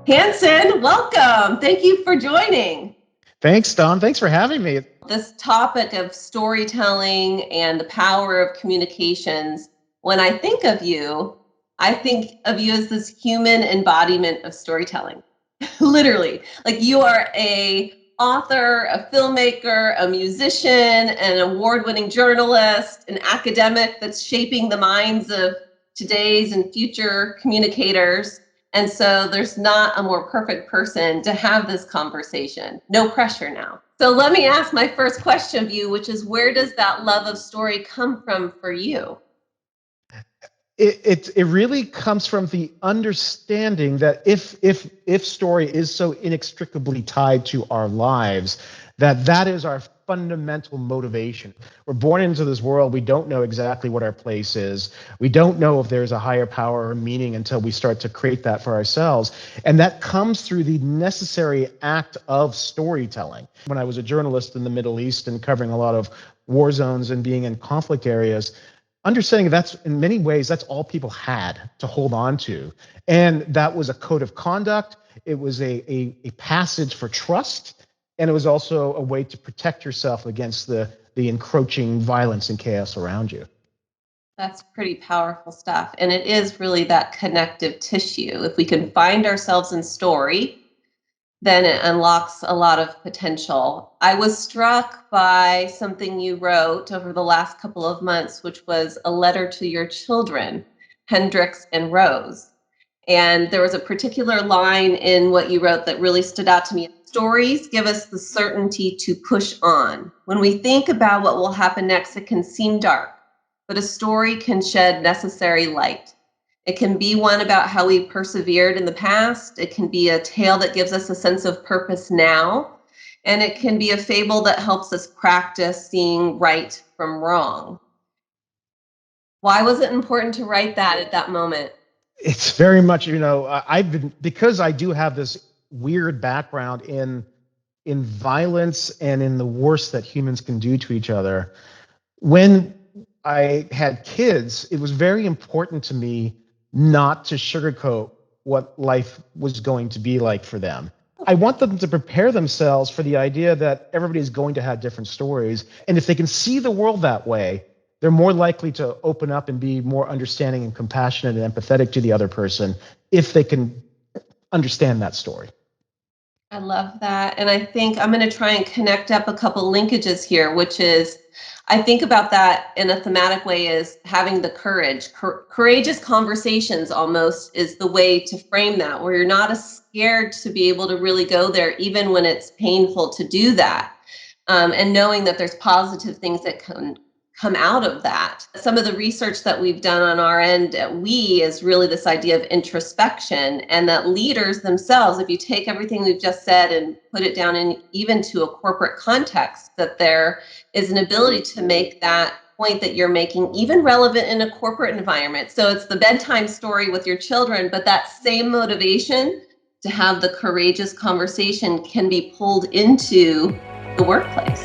Hanson, welcome. Thank you for joining. Thanks, Don. Thanks for having me. This topic of storytelling and the power of communications, when I think of you as this human embodiment of storytelling. Literally, like you are a author, a filmmaker, a musician, an award-winning journalist, an academic that's shaping the minds of today's and future communicators. And so there's not a more perfect person to have this conversation. No pressure now. So let me ask my first question of you, which is, where does that love of story come from for you? It really comes from the understanding that if story is so inextricably tied to our lives, that is our fundamental motivation. We're born into this world. We don't know exactly what our place is. We don't know if there's a higher power or meaning until we start to create that for ourselves. And that comes through the necessary act of storytelling. When I was a journalist in the Middle East and covering a lot of war zones and being in conflict areas, understanding that's in many ways that's all people had to hold on to, and that was a code of conduct. It was a passage for trust, and it was also a way to protect yourself against the encroaching violence and chaos around you. That's pretty powerful stuff. And it is really that connective tissue. If we can find ourselves in story, then it unlocks a lot of potential. I was struck by something you wrote over the last couple of months, which was a letter to your children, Hendrix and Rose. And there was a particular line in what you wrote that really stood out to me. Stories give us the certainty to push on. When we think about what will happen next, it can seem dark, but a story can shed necessary light. It can be one about how we persevered in the past. It can be a tale that gives us a sense of purpose now. And it can be a fable that helps us practice seeing right from wrong. Why was it important to write that at that moment? It's very much, I've been, because I do have this weird background in violence and in the worst that humans can do to each other. When I had kids, it was very important to me not to sugarcoat what life was going to be like for them. I want them to prepare themselves for the idea that everybody's going to have different stories. And if they can see the world that way, they're more likely to open up and be more understanding and compassionate and empathetic to the other person if they can understand that story. I love that. And I think I'm going to try and connect up a couple linkages here, which is, I think about that in a thematic way is having the courage. Courageous conversations almost is the way to frame that, where you're not as scared to be able to really go there, even when it's painful to do that. And knowing that there's positive things that can come out of that. Some of the research that we've done on our end at We is really this idea of introspection, and that leaders themselves, if you take everything we've just said and put it down in even to a corporate context, that there is an ability to make that point that you're making even relevant in a corporate environment. So it's the bedtime story with your children, but that same motivation to have the courageous conversation can be pulled into the workplace.